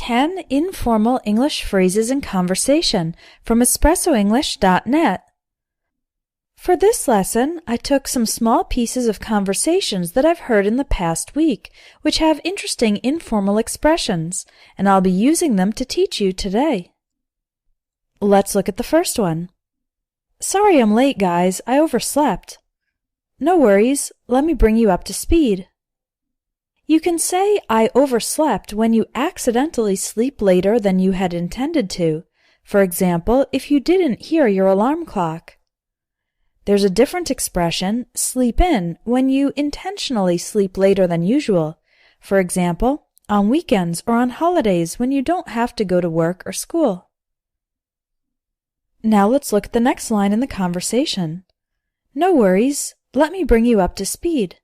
10 Informal English Phrases in Conversation from espressoenglish.net. For this lesson, I took some small pieces of conversations that I've heard in the past week, which have interesting informal expressions, and I'll be using them to teach you today. Let's look at the first one. Sorry I'm late, guys. I overslept. No worries. Let me bring you up to speed. You can say I overslept when you accidentally sleep later than you had intended to. For example, if you didn't hear your alarm clock. There's a different expression, sleep in, when you intentionally sleep later than usual. For example, on weekends or on holidays when you don't have to go to work or school. Now let's look at the next line in the conversation. No worries. Let me bring you up to speed.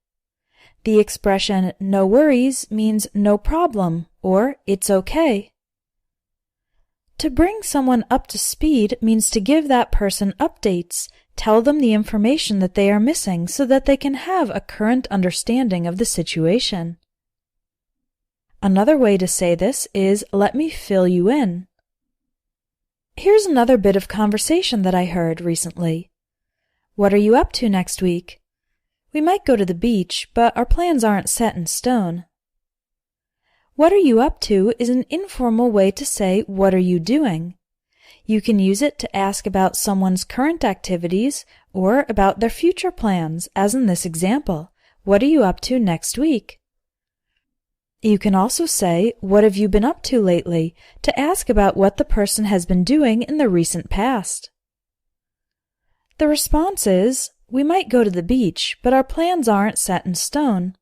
The expression no worries means no problem or it's okay. To bring someone up to speed means to give that person updates, tell them the information that they are missing so that they can have a current understanding of the situation. Another way to say this is let me fill you in. Here's another bit of conversation that I heard recently. What are you up to next week? We might go to the beach, but our plans aren't set in stone. What are you up to is an informal way to say what are you doing. You can use it to ask about someone's current activities or about their future plans, as in this example. What are you up to next week? You can also say, what have you been up to lately, to ask about what the person has been doing in the recent past. The response is, we might go to the beach, but our plans aren't set in stone.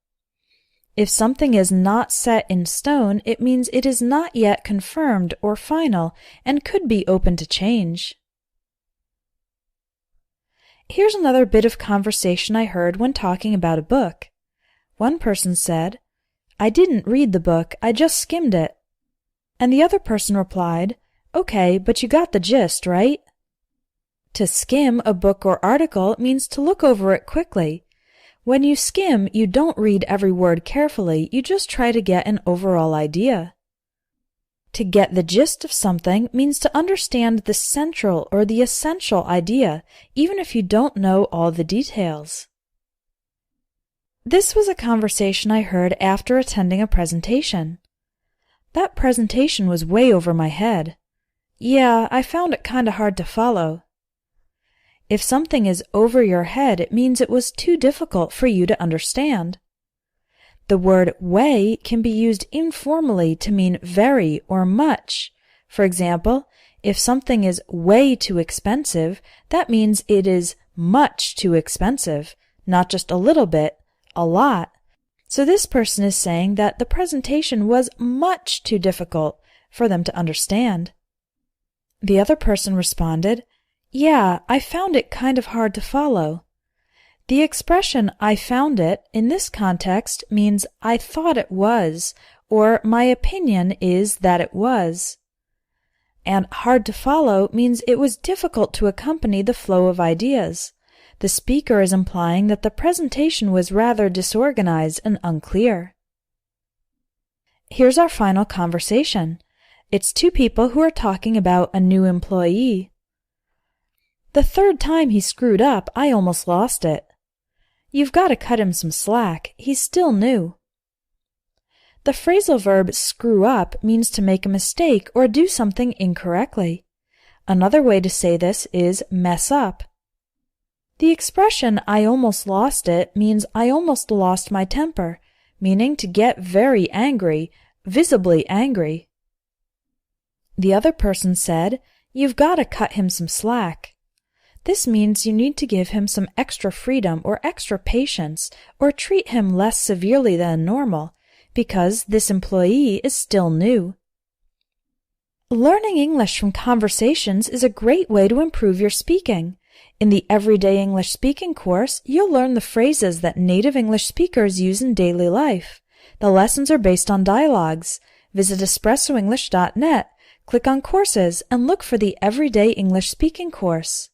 If something is not set in stone, it means it is not yet confirmed or final and could be open to change. Here's another bit of conversation I heard when talking about a book. One person said, I didn't read the book, I just skimmed it. And the other person replied, okay, but you got the gist, right? To skim a book or article means to look over it quickly. When you skim, you don't read every word carefully, you just try to get an overall idea. To get the gist of something means to understand the central or the essential idea, even if you don't know all the details. This was a conversation I heard after attending a presentation. That presentation was way over my head. Yeah, I found it kinda hard to follow. If something is over your head, it means it was too difficult for you to understand. The word way can be used informally to mean very or much. For example, if something is way too expensive, that means it is much too expensive, not just a little bit, a lot. So this person is saying that the presentation was much too difficult for them to understand. The other person responded, yeah, I found it kind of hard to follow. The expression I found it in this context means I thought it was, or my opinion is that it was. And hard to follow means it was difficult to accompany the flow of ideas. The speaker is implying that the presentation was rather disorganized and unclear. Here's our final conversation. It's two people who are talking about a new employee. The third time he screwed up, I almost lost it. You've got to cut him some slack. He's still new. The phrasal verb screw up means to make a mistake or do something incorrectly. Another way to say this is mess up. The expression I almost lost it means I almost lost my temper, meaning to get very angry, visibly angry. The other person said, you've got to cut him some slack. This means you need to give him some extra freedom or extra patience or treat him less severely than normal because this employee is still new. Learning English from conversations is a great way to improve your speaking. In the Everyday English Speaking course, you'll learn the phrases that native English speakers use in daily life. The lessons are based on dialogues. Visit espressoenglish.net, click on Courses, and look for the Everyday English Speaking course.